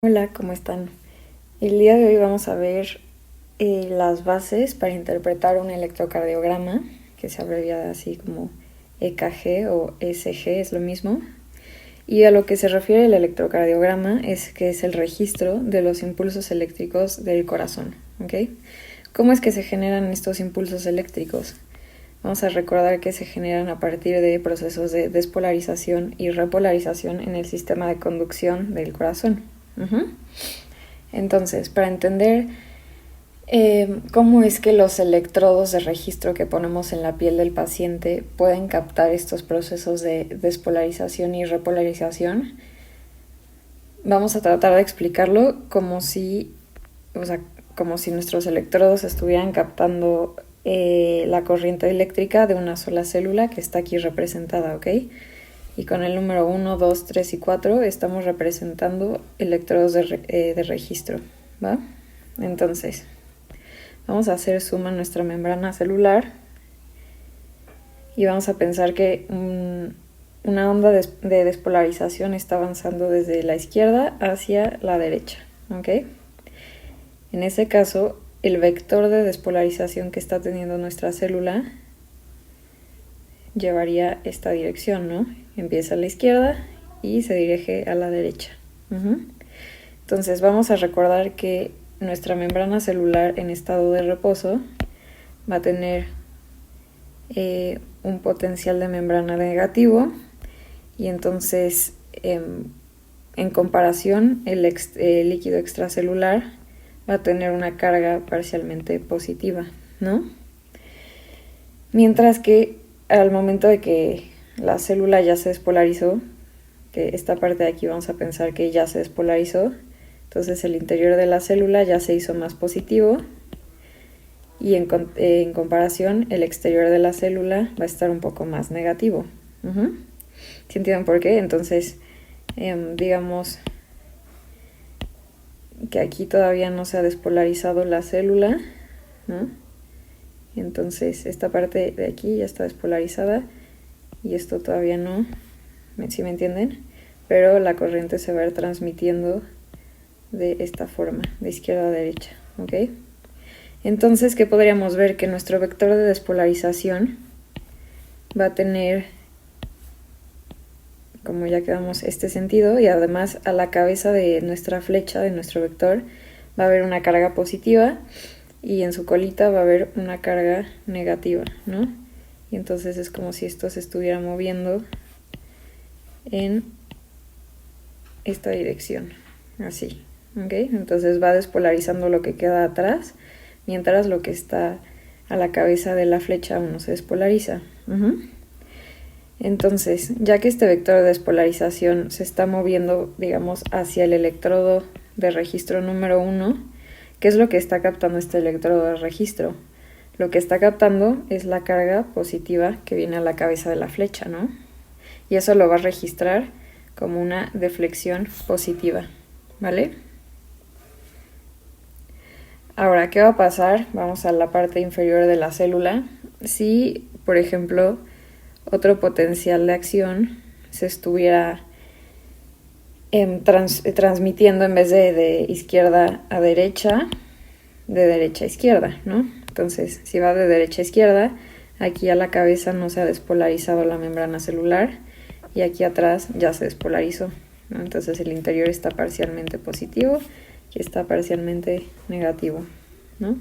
Hola, ¿cómo están? El día de hoy vamos a ver las bases para interpretar un electrocardiograma, que se abrevia así como EKG o ECG, es lo mismo. Y a lo que se refiere el electrocardiograma es que es el registro de los impulsos eléctricos del corazón, ¿ok? ¿Cómo es que se generan estos impulsos eléctricos? Vamos a recordar que se generan a partir de procesos de despolarización y repolarización en el sistema de conducción del corazón. Entonces, para entender cómo es que los electrodos de registro que ponemos en la piel del paciente pueden captar estos procesos de despolarización y repolarización, vamos a tratar de explicarlo como si nuestros electrodos estuvieran captando la corriente eléctrica de una sola célula que está aquí representada, ¿ok? Y con el número 1, 2, 3 y 4 estamos representando electrodos de registro, ¿va? Entonces, vamos a hacer zoom a nuestra membrana celular y vamos a pensar que una onda de despolarización está avanzando desde la izquierda hacia la derecha, ¿ok? En ese caso, el vector de despolarización que está teniendo nuestra célula llevaría esta dirección, ¿no? Empieza a la izquierda y se dirige a la derecha. Entonces vamos a recordar que nuestra membrana celular en estado de reposo va a tener un potencial de membrana negativo y entonces en comparación el líquido extracelular va a tener una carga parcialmente positiva, ¿no? Mientras que al momento de que la célula ya se despolarizó, que esta parte de aquí vamos a pensar que ya se despolarizó, entonces el interior de la célula ya se hizo más positivo y en comparación el exterior de la célula va a estar un poco más negativo. ¿Sí entienden por qué? Entonces, digamos que aquí todavía no se ha despolarizado la célula, ¿no? Entonces esta parte de aquí ya está despolarizada y esto todavía no, ¿sí me entienden? Pero la corriente se va a ir transmitiendo de esta forma, de izquierda a derecha, ¿ok? Entonces, ¿qué podríamos ver? Que nuestro vector de despolarización va a tener, como ya quedamos, este sentido, y además a la cabeza de nuestra flecha, de nuestro vector, va a haber una carga positiva y en su colita va a haber una carga negativa, ¿no? Y entonces es como si esto se estuviera moviendo en esta dirección, así, ¿ok? Entonces va despolarizando lo que queda atrás, mientras lo que está a la cabeza de la flecha aún no se despolariza. Entonces, ya que este vector de despolarización se está moviendo, digamos, hacia el electrodo de registro número 1, ¿qué es lo que está captando este electrodo de registro? Lo que está captando es la carga positiva que viene a la cabeza de la flecha, ¿no? Y eso lo va a registrar como una deflexión positiva, ¿vale? Ahora, ¿qué va a pasar? Vamos a la parte inferior de la célula. Si, por ejemplo, otro potencial de acción se estuviera transmitiendo en vez de izquierda a derecha, de derecha a izquierda, ¿no? Entonces, si va de derecha a izquierda, aquí a la cabeza no se ha despolarizado la membrana celular y aquí atrás ya se despolarizó, ¿no? Entonces el interior está parcialmente positivo y está parcialmente negativo, ¿no?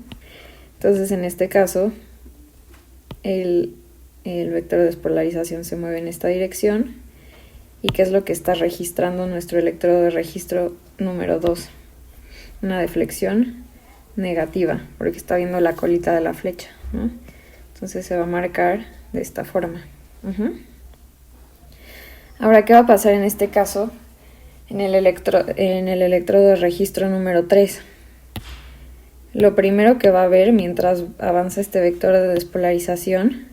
Entonces en este caso el vector de despolarización se mueve en esta dirección. ¿Y qué es lo que está registrando nuestro electrodo de registro número 2? Una deflexión negativa, porque está viendo la colita de la flecha, ¿no? Entonces se va a marcar de esta forma. Ahora, ¿qué va a pasar en este caso en el electrodo de registro número 3? Lo primero que va a haber mientras avanza este vector de despolarización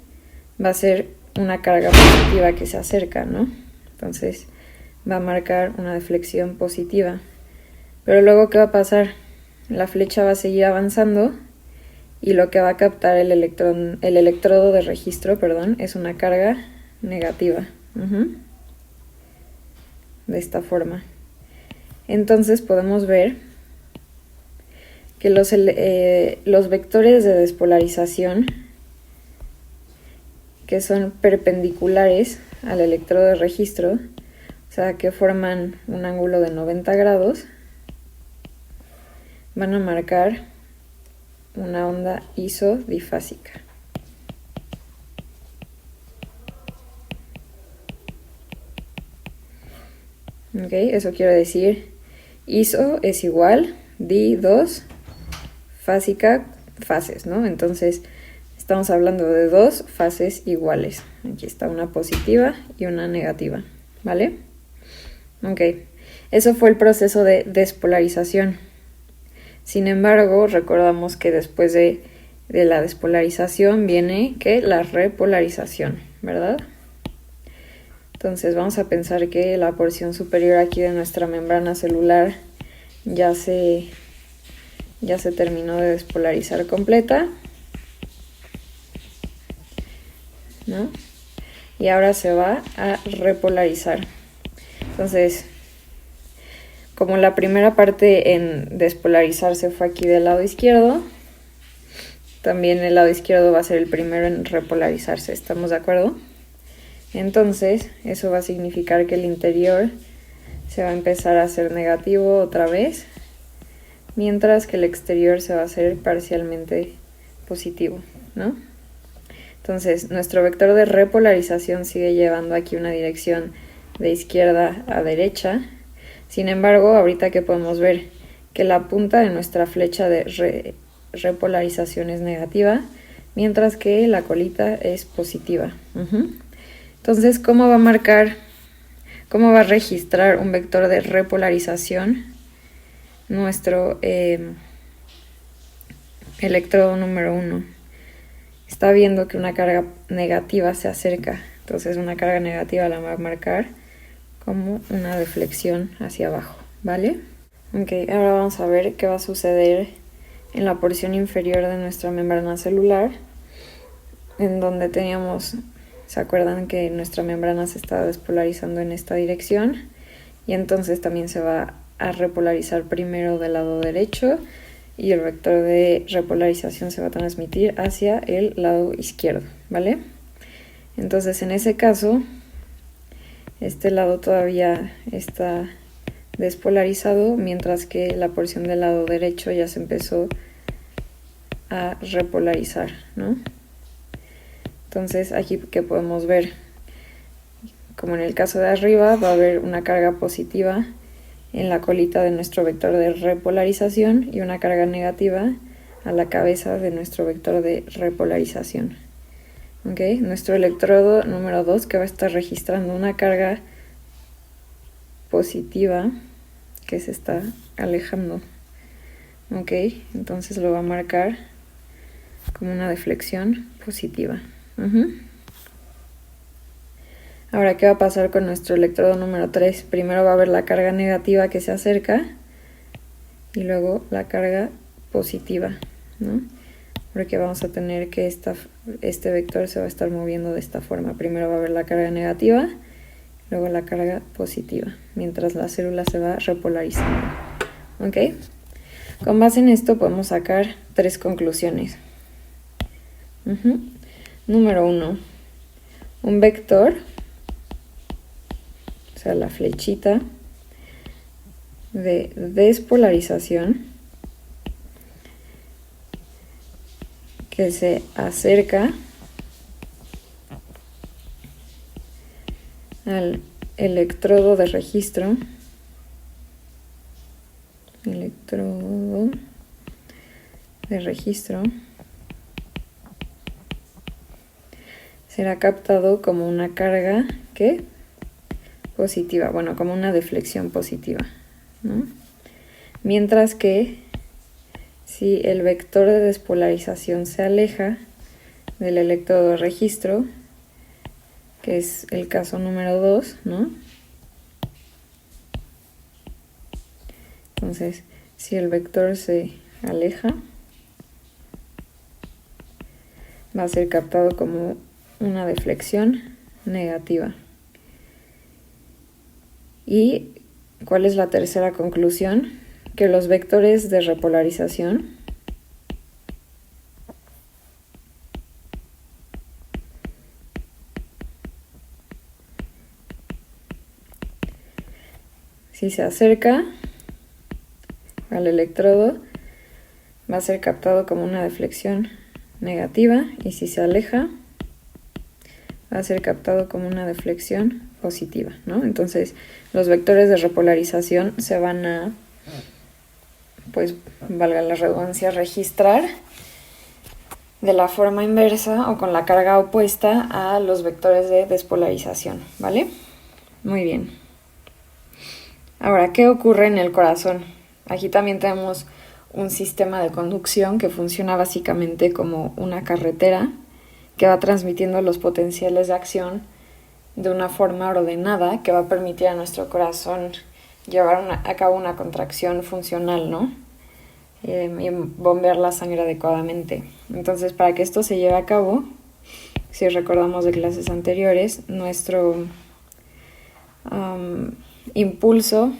va a ser una carga positiva que se acerca, ¿no? Entonces va a marcar una deflexión positiva. Pero luego, ¿qué va a pasar? La flecha va a seguir avanzando y lo que va a captar el electrodo de registro, es una carga negativa. De esta forma. Entonces podemos ver que los vectores de despolarización que son perpendiculares al electrodo de registro, o sea que forman un ángulo de 90 grados, van a marcar una onda isodifásica. ¿Ok? Eso quiere decir iso es igual, di 2, fásica, fases, ¿no? Entonces estamos hablando de dos fases iguales. Aquí está una positiva y una negativa, ¿vale? Ok, eso fue el proceso de despolarización. Sin embargo, recordamos que después de la despolarización viene ¿qué? La repolarización, ¿verdad? Entonces vamos a pensar que la porción superior aquí de nuestra membrana celular ya se terminó de despolarizar completa, ¿no? Y ahora se va a repolarizar. Entonces, como la primera parte en despolarizarse fue aquí del lado izquierdo, también el lado izquierdo va a ser el primero en repolarizarse, ¿estamos de acuerdo? Entonces, eso va a significar que el interior se va a empezar a hacer negativo otra vez, mientras que el exterior se va a hacer parcialmente positivo, ¿no? Entonces, nuestro vector de repolarización sigue llevando aquí una dirección de izquierda a derecha. Sin embargo, ahorita que podemos ver que la punta de nuestra flecha de repolarización es negativa, mientras que la colita es positiva. Entonces, ¿cómo va a registrar un vector de repolarización nuestro electrodo número 1? Está viendo que una carga negativa se acerca, entonces una carga negativa la va a marcar como una deflexión hacia abajo, ¿vale? Ok, ahora vamos a ver qué va a suceder en la porción inferior de nuestra membrana celular, en donde teníamos, ¿se acuerdan que nuestra membrana se estaba despolarizando en esta dirección? Y entonces también se va a repolarizar primero del lado derecho, y el vector de repolarización se va a transmitir hacia el lado izquierdo, ¿vale? Entonces, en ese caso, este lado todavía está despolarizado, mientras que la porción del lado derecho ya se empezó a repolarizar, ¿no? Entonces, aquí que podemos ver, como en el caso de arriba, va a haber una carga positiva en la colita de nuestro vector de repolarización y una carga negativa a la cabeza de nuestro vector de repolarización. ¿Okay? Nuestro electrodo número 2 que va a estar registrando una carga positiva que se está alejando. ¿Ok? Entonces lo va a marcar como una deflexión positiva. Ahora, ¿qué va a pasar con nuestro electrodo número 3? Primero va a haber la carga negativa que se acerca y luego la carga positiva, ¿no? Porque vamos a tener que este vector se va a estar moviendo de esta forma. Primero va a haber la carga negativa, luego la carga positiva, mientras la célula se va repolarizando. ¿Ok? Con base en esto podemos sacar 3 conclusiones. Número 1. Un vector, o sea, la flechita de despolarización que se acerca al electrodo de registro, será captado como una carga ¿qué? Positiva, bueno, como una deflexión positiva, ¿no? Mientras que si el vector de despolarización se aleja del electrodo de registro, que es el caso número 2, ¿no? Entonces, si el vector se aleja, va a ser captado como una deflexión negativa. Y ¿Cuál es la tercera conclusión? Que los vectores de repolarización si se acerca al electrodo va a ser captado como una deflexión negativa y si se aleja va a ser captado como una deflexión positiva, ¿no? Entonces los vectores de repolarización se van a, pues valga la redundancia, registrar de la forma inversa o con la carga opuesta a los vectores de despolarización, ¿vale? Muy bien. Ahora, ¿qué ocurre en el corazón? Aquí también tenemos un sistema de conducción que funciona básicamente como una carretera que va transmitiendo los potenciales de acción de una forma ordenada que va a permitir a nuestro corazón llevar a cabo una contracción funcional, ¿no? Y bombear la sangre adecuadamente. Entonces, para que esto se lleve a cabo, si recordamos de clases anteriores, nuestro impulso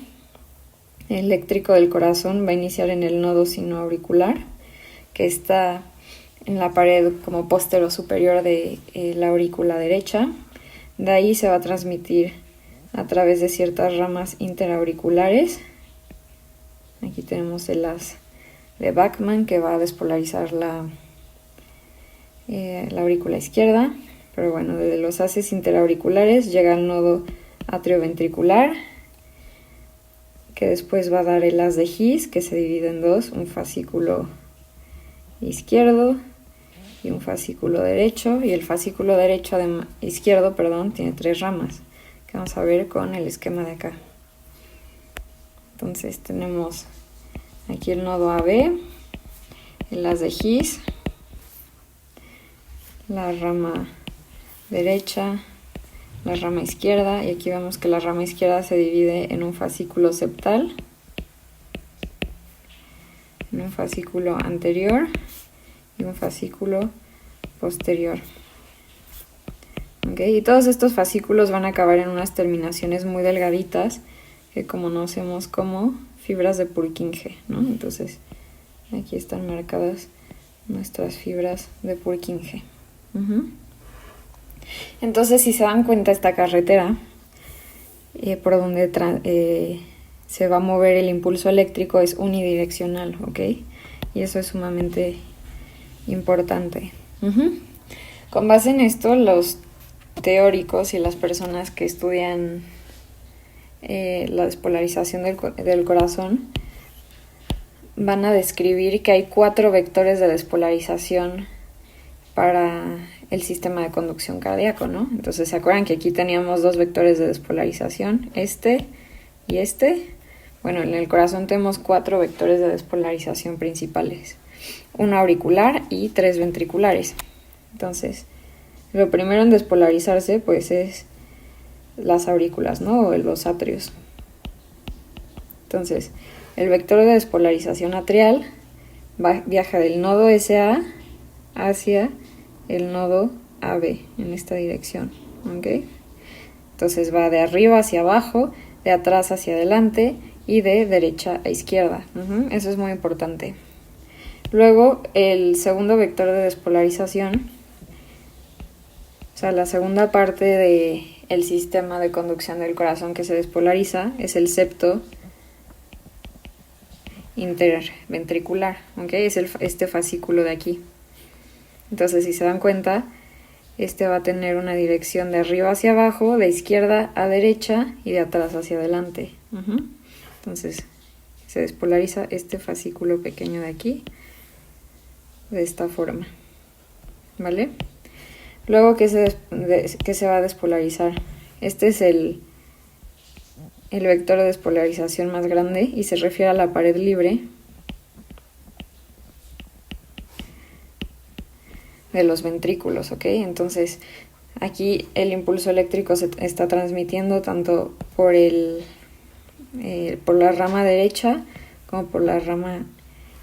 eléctrico del corazón va a iniciar en el nodo sinoauricular, que está en la pared como póstero superior de la aurícula derecha. De ahí se va a transmitir a través de ciertas ramas interauriculares. Aquí tenemos el haz de Bachmann que va a despolarizar la aurícula izquierda. Pero bueno, desde los haces interauriculares llega al nodo atrioventricular, que después va a dar el haz de His, que se divide en dos, un fascículo izquierdo y un fascículo derecho, y el fascículo derecho izquierdo tiene 3 ramas, que vamos a ver con el esquema de acá. Entonces tenemos aquí el nodo AB, el haz de His, la rama derecha, la rama izquierda, y aquí vemos que la rama izquierda se divide en un fascículo septal, en un fascículo anterior y un fascículo posterior. ¿Okay? Y todos estos fascículos van a acabar en unas terminaciones muy delgaditas que conocemos como fibras de Purkinje, ¿no? Entonces aquí están marcadas nuestras fibras de Purkinje. Entonces, si se dan cuenta, esta carretera por donde se va a mover el impulso eléctrico es unidireccional, ¿ok? Y eso es sumamente importante. Con base en esto, los teóricos y las personas que estudian la despolarización del corazón van a describir que hay 4 vectores de despolarización para el sistema de conducción cardíaco, ¿no? Entonces, ¿se acuerdan que aquí teníamos 2 vectores de despolarización? Este y este. Bueno, en el corazón tenemos 4 vectores de despolarización principales. 1 auricular y 3 ventriculares. Entonces, lo primero en despolarizarse, pues, es las aurículas, ¿no? O los atrios. Entonces, el vector de despolarización atrial viaja del nodo SA hacia el nodo AB en esta dirección, ¿ok? Entonces va de arriba hacia abajo, de atrás hacia adelante y de derecha a izquierda. Eso es muy importante. Luego, el segundo vector de despolarización, o sea, la segunda parte del sistema de conducción del corazón que se despolariza es el septo interventricular, ¿ok? Es este fascículo de aquí. Entonces, si se dan cuenta, este va a tener una dirección de arriba hacia abajo, de izquierda a derecha y de atrás hacia adelante. Entonces, se despolariza este fascículo pequeño de aquí, de esta forma, ¿vale? Luego, ¿qué se va a despolarizar? Este es el vector de despolarización más grande y se refiere a la pared libre de los ventrículos, ¿ok? Entonces, aquí el impulso eléctrico se está transmitiendo tanto por la rama derecha como por la rama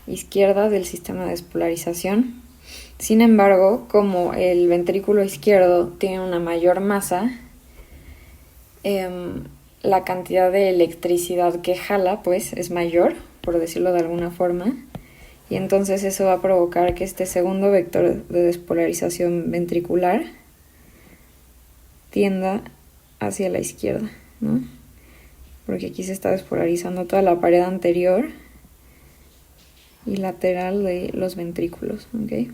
izquierda del sistema de despolarización. Sin embargo, como el ventrículo izquierdo tiene una mayor masa la cantidad de electricidad que jala, pues, es mayor, por decirlo de alguna forma. Y entonces eso va a provocar que este segundo vector de despolarización ventricular tienda hacia la izquierda, ¿no? Porque aquí se está despolarizando toda la pared anterior y lateral de los ventrículos, ¿ok?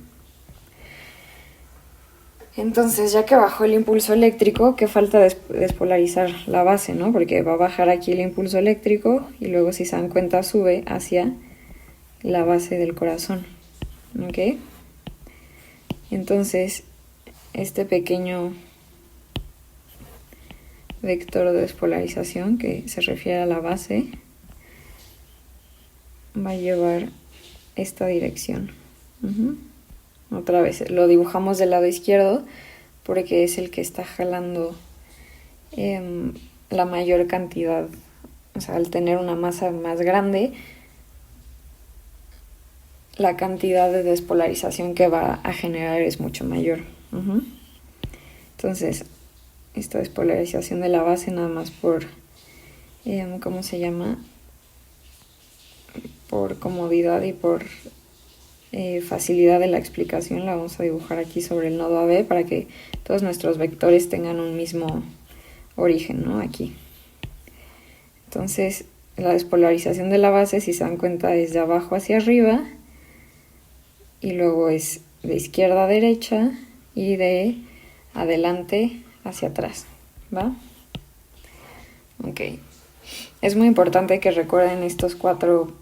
Entonces, ya que bajó el impulso eléctrico, ¿qué falta despolarizar? La base, ¿no? Porque va a bajar aquí el impulso eléctrico y luego, si se dan cuenta, sube hacia la base del corazón, ¿ok? Entonces, este pequeño vector de despolarización que se refiere a la base va a llevar esta dirección. Otra vez, lo dibujamos del lado izquierdo porque es el que está jalando la mayor cantidad. O sea, al tener una masa más grande, la cantidad de despolarización que va a generar es mucho mayor. Entonces, esta despolarización de la base, nada más por, ¿cómo se llama? Por comodidad y por facilidad de la explicación, la vamos a dibujar aquí sobre el nodo AB para que todos nuestros vectores tengan un mismo origen, ¿no? Aquí. Entonces, la despolarización de la base, si se dan cuenta, es de abajo hacia arriba y luego es de izquierda a derecha y de adelante hacia atrás, ¿va? Ok. Es muy importante que recuerden estos 4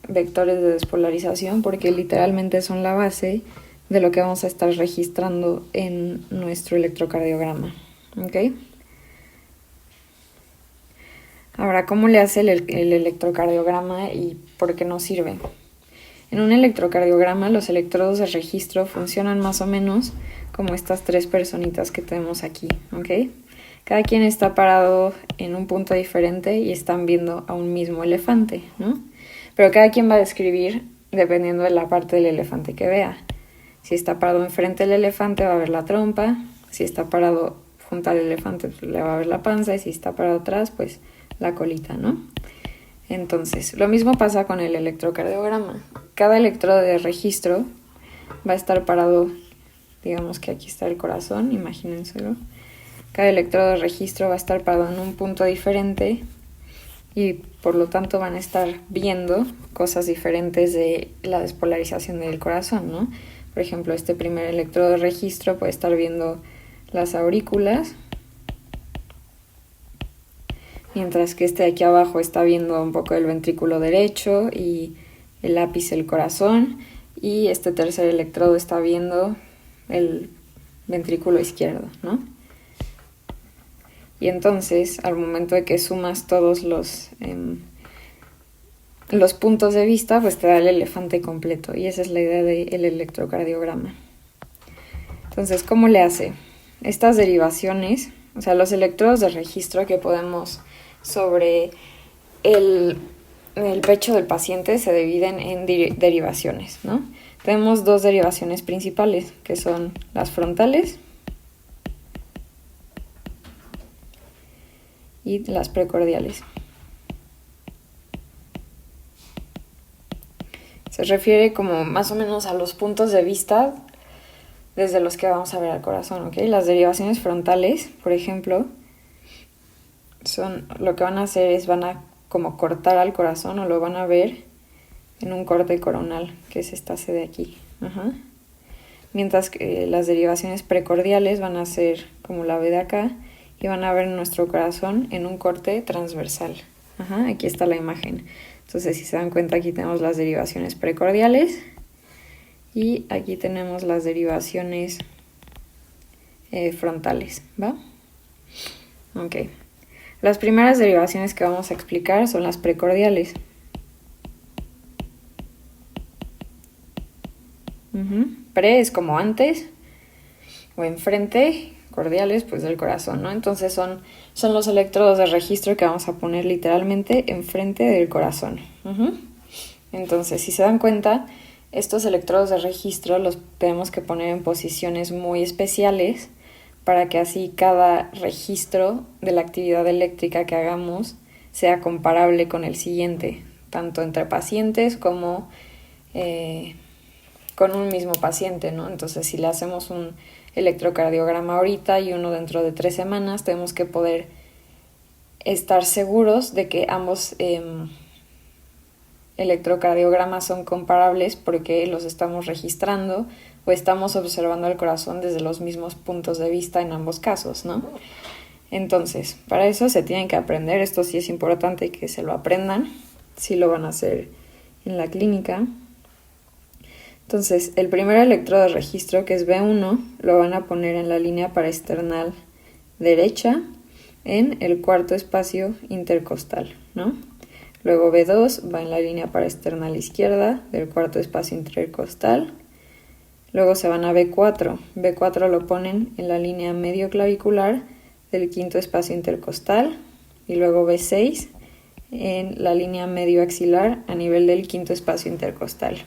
vectores de despolarización porque literalmente son la base de lo que vamos a estar registrando en nuestro electrocardiograma, ¿ok? Ahora, ¿cómo le hace el electrocardiograma y por qué nos sirve? En un electrocardiograma los electrodos de registro funcionan más o menos como estas 3 personitas que tenemos aquí, ¿ok? Cada quien está parado en un punto diferente y están viendo a un mismo elefante, ¿no? Pero cada quien va a describir dependiendo de la parte del elefante que vea. Si está parado enfrente del elefante va a ver la trompa, si está parado junto al elefante pues le va a ver la panza y si está parado atrás pues la colita, ¿no? Entonces, lo mismo pasa con el electrocardiograma. Cada electrodo de registro va a estar parado, digamos que aquí está el corazón, imagínenselo. Cada electrodo de registro va a estar parado en un punto diferente y por lo tanto van a estar viendo cosas diferentes de la despolarización del corazón, ¿no? Por ejemplo, este primer electrodo de registro puede estar viendo las aurículas, mientras que este de aquí abajo está viendo un poco el ventrículo derecho y el ápice del corazón, y este tercer electrodo está viendo el ventrículo izquierdo, ¿no? Y entonces, al momento de que sumas todos los puntos de vista, pues te da el elefante completo. Y esa es la idea del electrocardiograma. Entonces, ¿cómo le hace? Estas derivaciones, o sea, los electrodos de registro que podemos sobre el pecho del paciente se dividen en derivaciones, ¿no? Tenemos 2 derivaciones principales, que son las frontales y las precordiales. Se refiere como más o menos a los puntos de vista desde los que vamos a ver al corazón, ¿ok? Las derivaciones frontales, por ejemplo, lo que van a hacer es van a como cortar al corazón o lo van a ver en un corte coronal, que es esta C de aquí. Mientras que las derivaciones precordiales van a ser como la B de acá y van a ver nuestro corazón en un corte transversal. Aquí está la imagen. Entonces, si se dan cuenta, aquí tenemos las derivaciones precordiales y aquí tenemos las derivaciones frontales, ¿va? Ok. Las primeras derivaciones que vamos a explicar son las precordiales. Pre es como antes o enfrente, cordiales pues del corazón, ¿no? Entonces son los electrodos de registro que vamos a poner literalmente enfrente del corazón. Entonces, si se dan cuenta, estos electrodos de registro los tenemos que poner en posiciones muy especiales para que así cada registro de la actividad eléctrica que hagamos sea comparable con el siguiente, tanto entre pacientes como con un mismo paciente, ¿no? Entonces, si le hacemos un electrocardiograma ahorita y uno dentro de 3 semanas, tenemos que poder estar seguros de que ambos electrocardiogramas son comparables porque los estamos registrando o estamos observando el corazón desde los mismos puntos de vista en ambos casos, ¿no? Entonces, para eso se tienen que aprender, esto sí es importante que se lo aprendan, sí lo van a hacer en la clínica. Entonces, el primer electrodo de registro, que es B1, lo van a poner en la línea paraesternal derecha en el cuarto espacio intercostal, ¿no? Luego B2 va en la línea paraesternal izquierda del cuarto espacio intercostal. Luego se van a B4. B4 lo ponen en la línea medio clavicular del quinto espacio intercostal. Y luego B6 en la línea medio axilar a nivel del quinto espacio intercostal.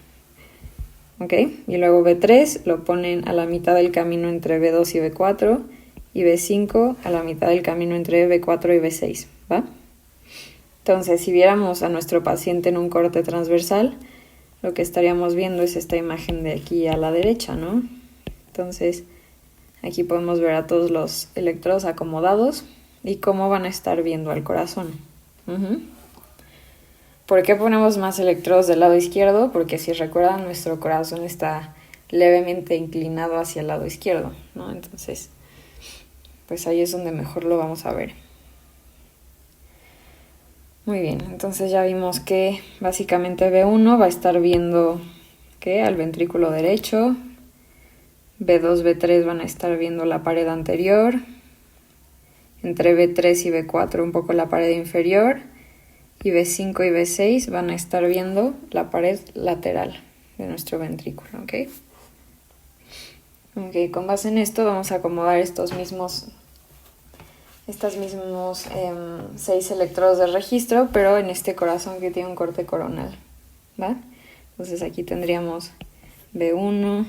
¿Ok? Y luego B3 lo ponen a la mitad del camino entre B2 y B4. Y B5 a la mitad del camino entre B4 y B6, ¿va? Entonces, si viéramos a nuestro paciente en un corte transversal, lo que estaríamos viendo es esta imagen de aquí a la derecha, ¿no? Entonces, aquí podemos ver a todos los electrodos acomodados y cómo van a estar viendo al corazón. ¿Por qué ponemos más electrodos del lado izquierdo? Porque si recuerdan, nuestro corazón está levemente inclinado hacia el lado izquierdo, ¿no? Entonces, pues ahí es donde mejor lo vamos a ver. Muy bien, entonces ya vimos que básicamente B1 va a estar viendo ¿qué? Al ventrículo derecho, B2, B3 van a estar viendo la pared anterior, entre B3 y B4 un poco la pared inferior, y B5 y B6 van a estar viendo la pared lateral de nuestro ventrículo, ¿ok? Ok, con base en esto vamos a acomodar estos mismos 6 electrodos de registro, pero en este corazón que tiene un corte coronal, ¿va? Entonces aquí tendríamos B1,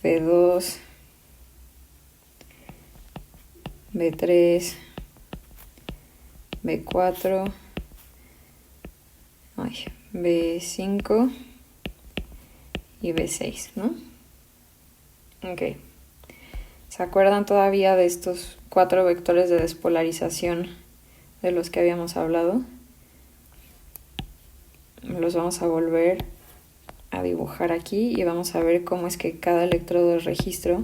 B2, B3, B4, B5 y B6, ¿no? Ok. ¿Se acuerdan todavía de estos 4 vectores de despolarización de los que habíamos hablado? Los vamos a volver a dibujar aquí y vamos a ver cómo es que cada electrodo de registro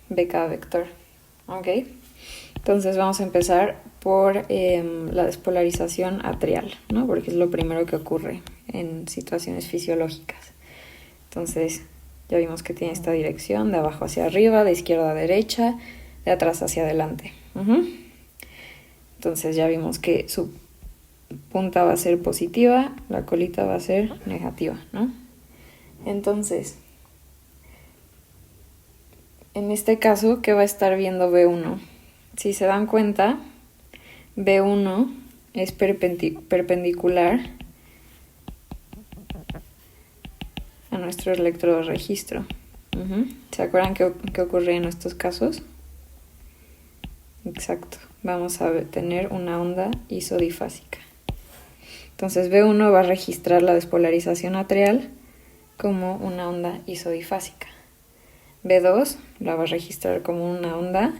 ve cada vector. ¿Ok? Entonces vamos a empezar por la despolarización atrial, ¿no? Porque es lo primero que ocurre en situaciones fisiológicas. Entonces, ya vimos que tiene esta dirección de abajo hacia arriba, de izquierda a derecha, de atrás hacia adelante. Entonces ya vimos que su punta va a ser positiva, la colita va a ser negativa, ¿no? Entonces, en este caso, ¿qué va a estar viendo B1? Si se dan cuenta, B1 es perpendicular a nuestro electrodo de registro. ¿Se acuerdan qué ocurre en estos casos? Exacto, vamos a tener una onda isodifásica. Entonces B1 va a registrar la despolarización atrial como una onda isodifásica. B2 la va a registrar como una onda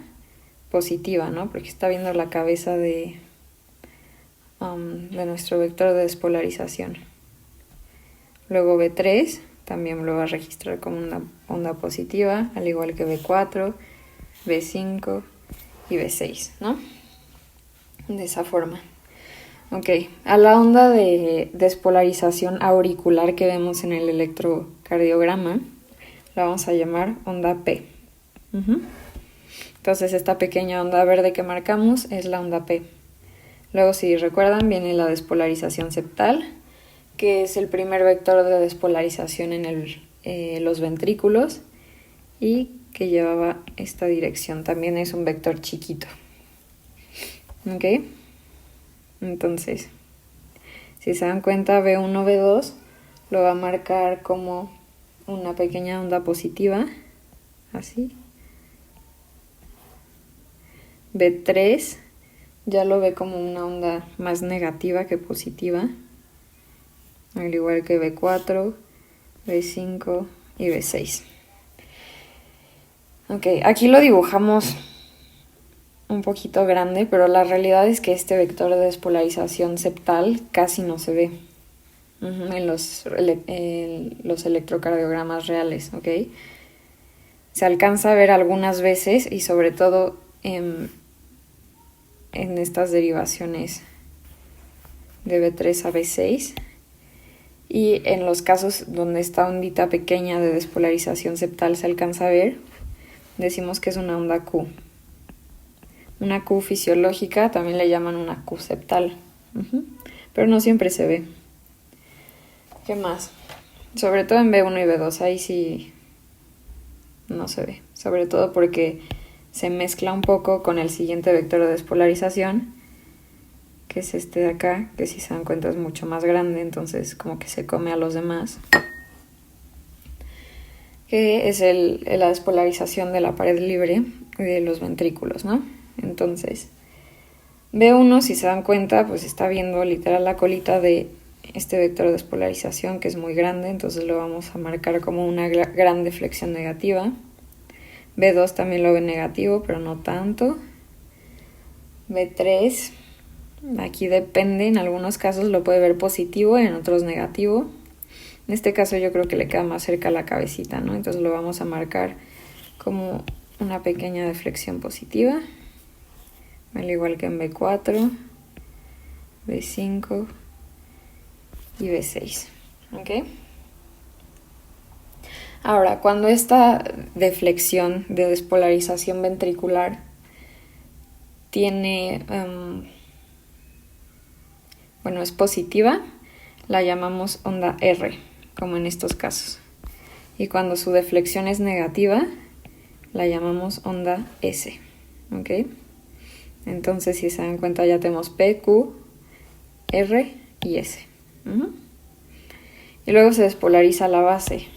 positiva, ¿no? Porque está viendo la cabeza de nuestro vector de despolarización. Luego B3 también lo va a registrar como una onda positiva, al igual que B4, B5 y B6, ¿no? De esa forma. Ok, a la onda de despolarización auricular que vemos en el electrocardiograma la vamos a llamar onda P. Entonces esta pequeña onda verde que marcamos es la onda P. Luego, si recuerdan, viene la despolarización septal, que es el primer vector de despolarización en los ventrículos y que llevaba esta dirección. También es un vector chiquito. ¿Ok? Entonces, si se dan cuenta, B1, B2 lo va a marcar como una pequeña onda positiva así. B3 ya lo ve como una onda más negativa que positiva, al igual que B4, B5 y B6. Ok, aquí lo dibujamos un poquito grande, pero la realidad es que este vector de despolarización septal casi no se ve en los electrocardiogramas reales, ¿ok? Se alcanza a ver algunas veces y sobre todo en estas derivaciones de B3 a B6, y en los casos donde esta ondita pequeña de despolarización septal se alcanza a ver, decimos que es una onda Q. Una Q fisiológica también le llaman una Q septal, pero no siempre se ve. ¿Qué más? Sobre todo en B1 y B2, ahí sí no se ve, sobre todo porque se mezcla un poco con el siguiente vector de despolarización, que es este de acá, que si se dan cuenta es mucho más grande, entonces como que se come a los demás, que es la despolarización de la pared libre de los ventrículos, ¿no? Entonces, B1, si se dan cuenta, pues está viendo literal la colita de este vector de despolarización, que es muy grande, entonces lo vamos a marcar como una gran deflexión negativa. B2 también lo ve negativo, pero no tanto. B3, aquí depende, en algunos casos lo puede ver positivo, en otros negativo. En este caso yo creo que le queda más cerca la cabecita, ¿no? Entonces lo vamos a marcar como una pequeña deflexión positiva, al igual que en B4, B5 y B6, ¿ok? Ahora, cuando esta deflexión de despolarización ventricular tiene, es positiva, la llamamos onda R, como en estos casos. Y cuando su deflexión es negativa, la llamamos onda S, ¿ok? Entonces, si se dan cuenta, ya tenemos P, Q, R y S. Y luego se despolariza la base.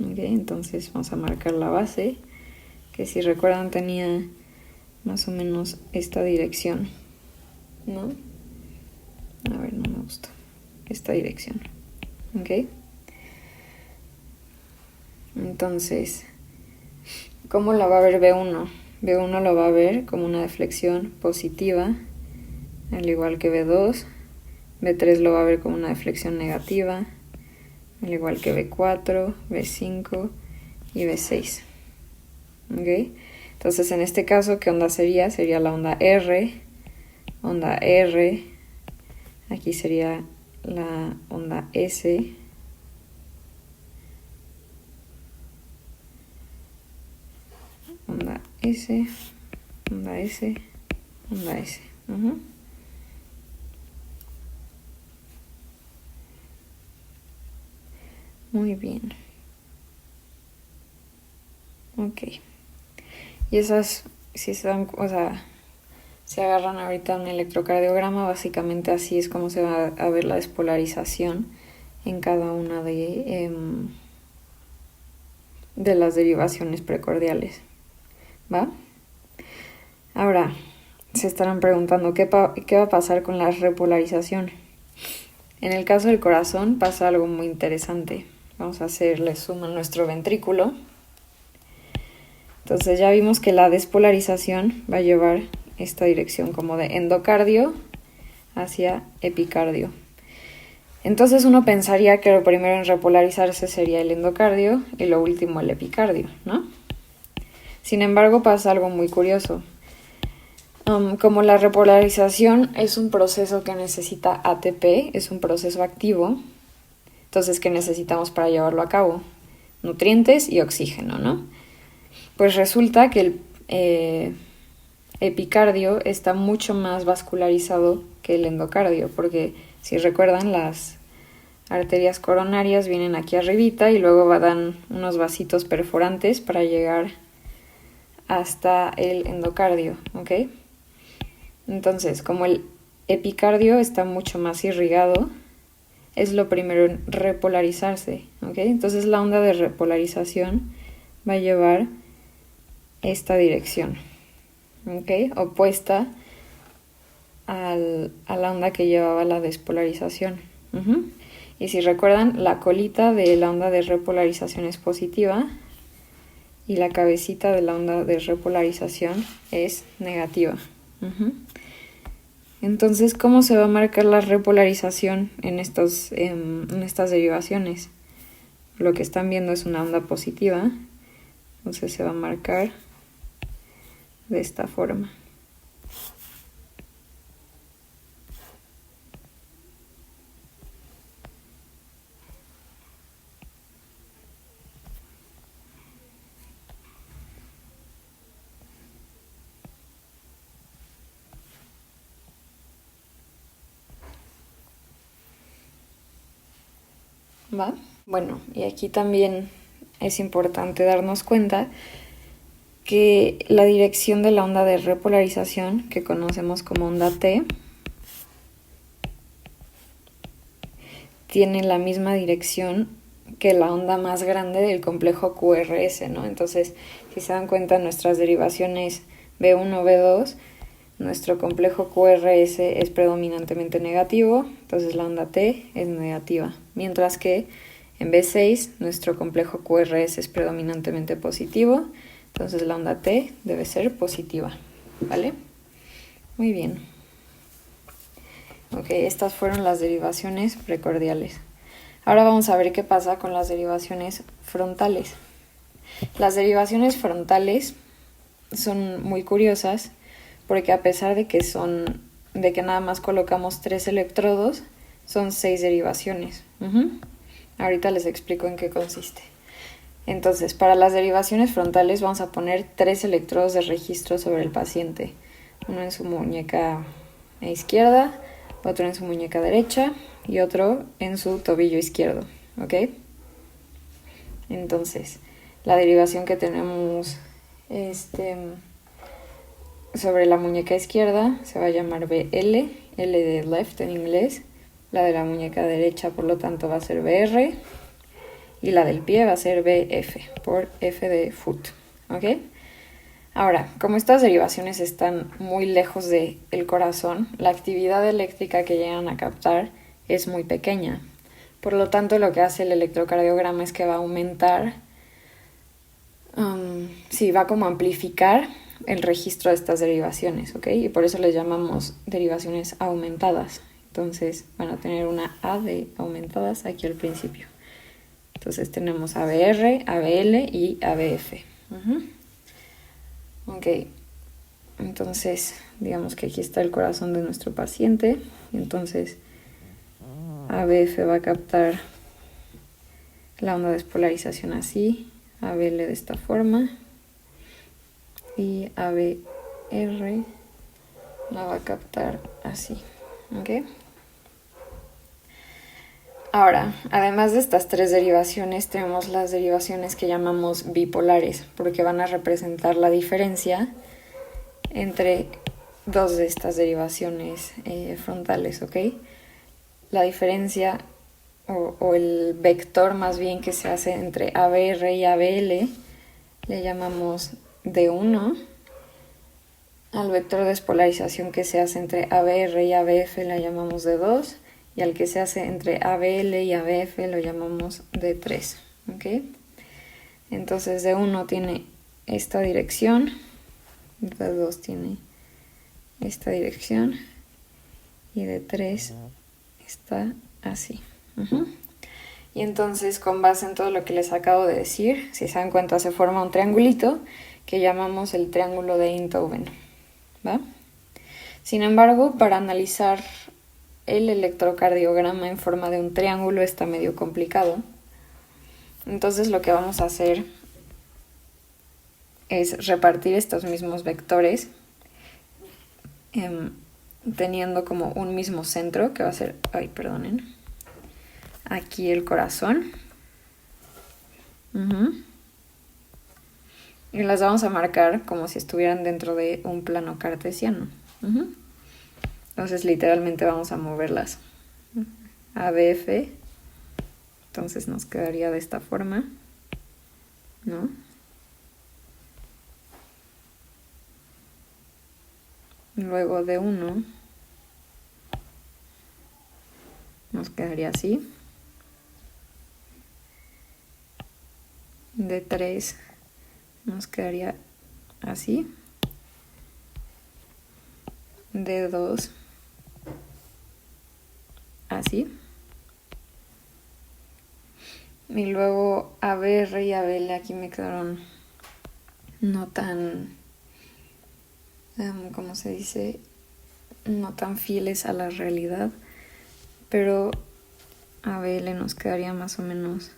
Okay, entonces vamos a marcar la base, que si recuerdan tenía más o menos esta dirección, ¿no? A ver, no me gustó. Esta dirección, ¿ok? Entonces, ¿cómo la va a ver B1? B1 lo va a ver como una deflexión positiva, al igual que B2. B3 lo va a ver como una deflexión negativa, al igual que B4, B5 y B6. ¿Ok? Entonces, en este caso, ¿qué onda sería? Sería la onda R, aquí sería la onda S, onda S, onda S, onda S. Muy bien. Ok. Y esas, si se dan, se agarran ahorita un electrocardiograma, básicamente así es como se va a ver la despolarización en cada una de las derivaciones precordiales. ¿Va? Ahora, se estarán preguntando, ¿qué va a pasar con la repolarización? En el caso del corazón pasa algo muy interesante. Vamos a hacerle zoom a nuestro ventrículo. Entonces ya vimos que la despolarización va a llevar esta dirección como de endocardio hacia epicardio. Entonces uno pensaría que lo primero en repolarizarse sería el endocardio y lo último el epicardio, ¿no? Sin embargo, pasa algo muy curioso. Como la repolarización es un proceso que necesita ATP, es un proceso activo, entonces, ¿qué necesitamos para llevarlo a cabo? Nutrientes y oxígeno, ¿no? Pues resulta que el epicardio está mucho más vascularizado que el endocardio, porque si recuerdan, las arterias coronarias vienen aquí arribita y luego dan unos vasitos perforantes para llegar hasta el endocardio, ¿ok? Entonces, como el epicardio está mucho más irrigado, es lo primero en repolarizarse, ¿ok? Entonces la onda de repolarización va a llevar esta dirección, ¿ok? Opuesta a la onda que llevaba la despolarización. Y si recuerdan, la colita de la onda de repolarización es positiva y la cabecita de la onda de repolarización es negativa. Entonces, ¿cómo se va a marcar la repolarización en estas derivaciones? Lo que están viendo es una onda positiva, entonces se va a marcar de esta forma. ¿Va? Bueno, y aquí también es importante darnos cuenta que la dirección de la onda de repolarización, que conocemos como onda T, tiene la misma dirección que la onda más grande del complejo QRS, ¿no? Entonces, si se dan cuenta, nuestras derivaciones B1, B2, nuestro complejo QRS es predominantemente negativo, entonces la onda T es negativa, mientras que en B6 nuestro complejo QRS es predominantemente positivo, entonces la onda T debe ser positiva, ¿vale? Muy bien. Ok, estas fueron las derivaciones precordiales. Ahora vamos a ver qué pasa con las derivaciones frontales. Las derivaciones frontales son muy curiosas porque a pesar de que nada más colocamos 3 electrodos, son 6 derivaciones. Ahorita les explico en qué consiste. Entonces, para las derivaciones frontales vamos a poner 3 electrodos de registro sobre el paciente. Uno en su muñeca izquierda, otro en su muñeca derecha y otro en su tobillo izquierdo, ¿ok? Entonces, la derivación que tenemos sobre la muñeca izquierda se va a llamar BL, L de left en inglés. La de la muñeca derecha, por lo tanto, va a ser BR. Y la del pie va a ser BF, por F de foot, ¿ok? Ahora, como estas derivaciones están muy lejos del corazón, la actividad eléctrica que llegan a captar es muy pequeña. Por lo tanto, lo que hace el electrocardiograma es que va a aumentar, va como a amplificar el registro de estas derivaciones, ¿ok? Y por eso les llamamos derivaciones aumentadas. Entonces, van a tener una A de aumentadas aquí al principio. Entonces tenemos ABR, ABL y ABF. Ok, entonces digamos que aquí está el corazón de nuestro paciente. Entonces ABF va a captar la onda de despolarización así, ABL de esta forma y ABR la va a captar así. ¿Ok? Ahora, además de estas 3 derivaciones, tenemos las derivaciones que llamamos bipolares, porque van a representar la diferencia entre 2 de estas derivaciones frontales, ¿ok? La diferencia o el vector más bien que se hace entre ABR y ABL le llamamos D1. Al vector de despolarización que se hace entre ABR y ABF le llamamos D2. Y al que se hace entre ABL y ABF lo llamamos D3, ¿ok? Entonces D1 tiene esta dirección, D2 tiene esta dirección y D3 está así. Y entonces, con base en todo lo que les acabo de decir, si se dan cuenta, se forma un triangulito que llamamos el triángulo de Einthoven, ¿va? Sin embargo, para analizar el electrocardiograma en forma de un triángulo está medio complicado. Entonces lo que vamos a hacer es repartir estos mismos vectores teniendo como un mismo centro que va a ser, aquí el corazón. Y las vamos a marcar como si estuvieran dentro de un plano cartesiano. Entonces literalmente vamos a moverlas ABF, entonces nos quedaría de esta forma, ¿no? Luego de 1 nos quedaría así. De 3 nos quedaría así. De 2 así. Y luego ABR y ABL aquí me quedaron no tan, ¿cómo se dice? No tan fieles a la realidad, pero ABL nos quedaría más o menos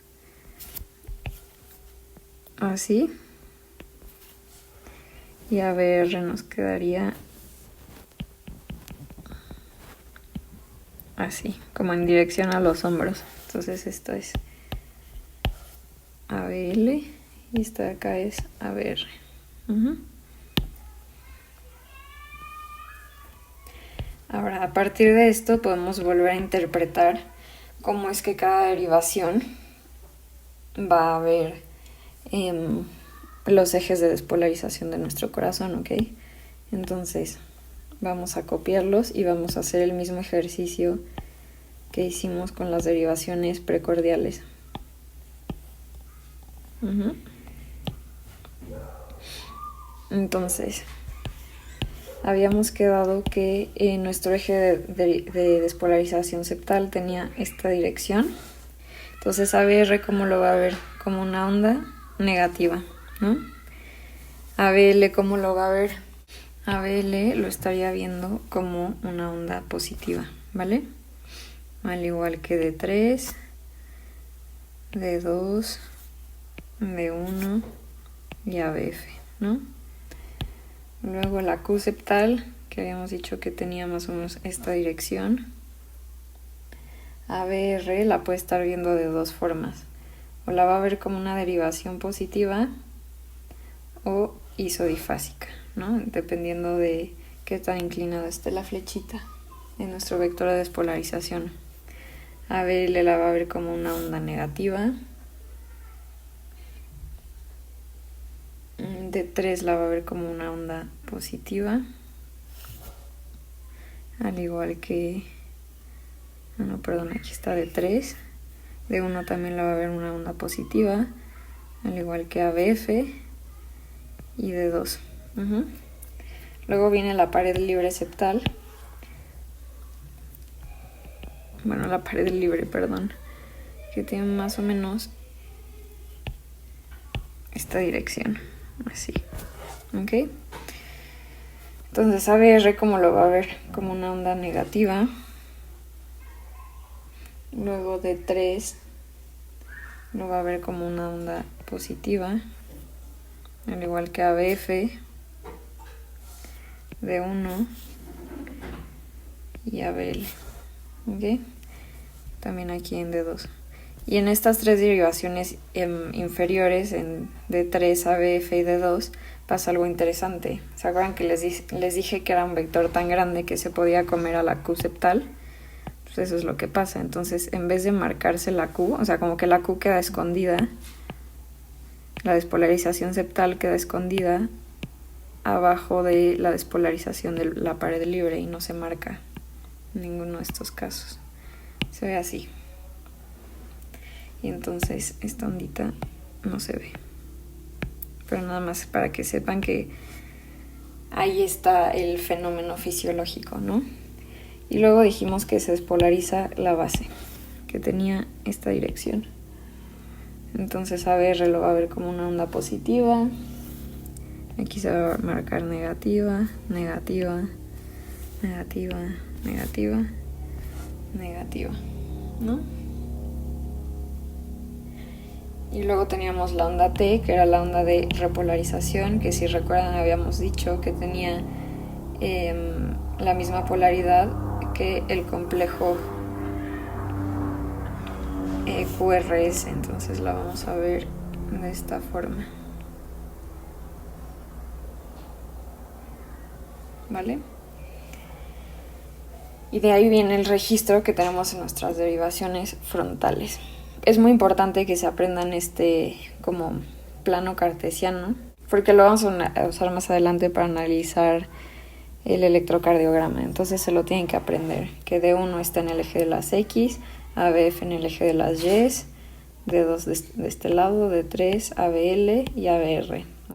así. Y ABR nos quedaría así, como en dirección a los hombros. Entonces esto es ABL y esta de acá es ABR. Ahora, a partir de esto podemos volver a interpretar cómo es que cada derivación va a ver los ejes de despolarización de nuestro corazón, ¿ok? Entonces, vamos a copiarlos y vamos a hacer el mismo ejercicio que hicimos con las derivaciones precordiales. Entonces, habíamos quedado que nuestro eje de despolarización septal tenía esta dirección. Entonces ABR, ¿cómo lo va a ver? Como una onda negativa, ¿no? ABL, ¿cómo lo va a ver? ABL lo estaría viendo como una onda positiva, ¿vale? Al igual que de 3, de 2, de 1 y ABF, ¿no? Luego la Q septal, que habíamos dicho que tenía más o menos esta dirección. ABR la puede estar viendo de dos formas. O la va a ver como una derivación positiva o isodifásica, ¿no? Dependiendo de qué tan inclinada esté la flechita en nuestro vector de despolarización. ABL la va a ver como una onda negativa. De 3 la va a ver como una onda positiva, al igual que, no, perdón, aquí está de 3, de 1 también la va a ver una onda positiva, al igual que ABF, y de 2. Luego viene la pared libre septal, bueno, la pared libre, perdón, que tiene más o menos esta dirección. Así, ¿ok? Entonces ABR, ¿cómo lo va a ver? Como una onda negativa. Luego de 3 lo va a ver como una onda positiva, al igual que ABF. De 1 y ABL, ¿ok? También aquí en D2. Y en estas tres derivaciones inferiores, en D3, ABF y D2, pasa algo interesante. ¿Se acuerdan que les dije que era un vector tan grande que se podía comer a la Q septal? Pues eso es lo que pasa. Entonces, en vez de marcarse la Q, o sea, como que la Q queda escondida, la despolarización septal queda escondida abajo de la despolarización de la pared libre y no se marca en ninguno de estos casos. Se ve así. Y entonces esta ondita no se ve. Pero nada más para que sepan que ahí está el fenómeno fisiológico, ¿no? Y luego dijimos que se despolariza la base, que tenía esta dirección. Entonces ABR lo va a ver como una onda positiva. Aquí se va a marcar negativa, negativa, negativa, negativa, negativa, ¿no? Y luego teníamos la onda T, que era la onda de repolarización, que si recuerdan habíamos dicho que tenía la misma polaridad que el complejo QRS. Entonces la vamos a ver de esta forma. ¿Vale? Y de ahí viene el registro que tenemos en nuestras derivaciones frontales. Es muy importante que se aprendan este como plano cartesiano, porque lo vamos a usar más adelante para analizar el electrocardiograma. Entonces se lo tienen que aprender, que D1 está en el eje de las X, ABF en el eje de las Y, D2 de este lado, D3, ABL y ABR.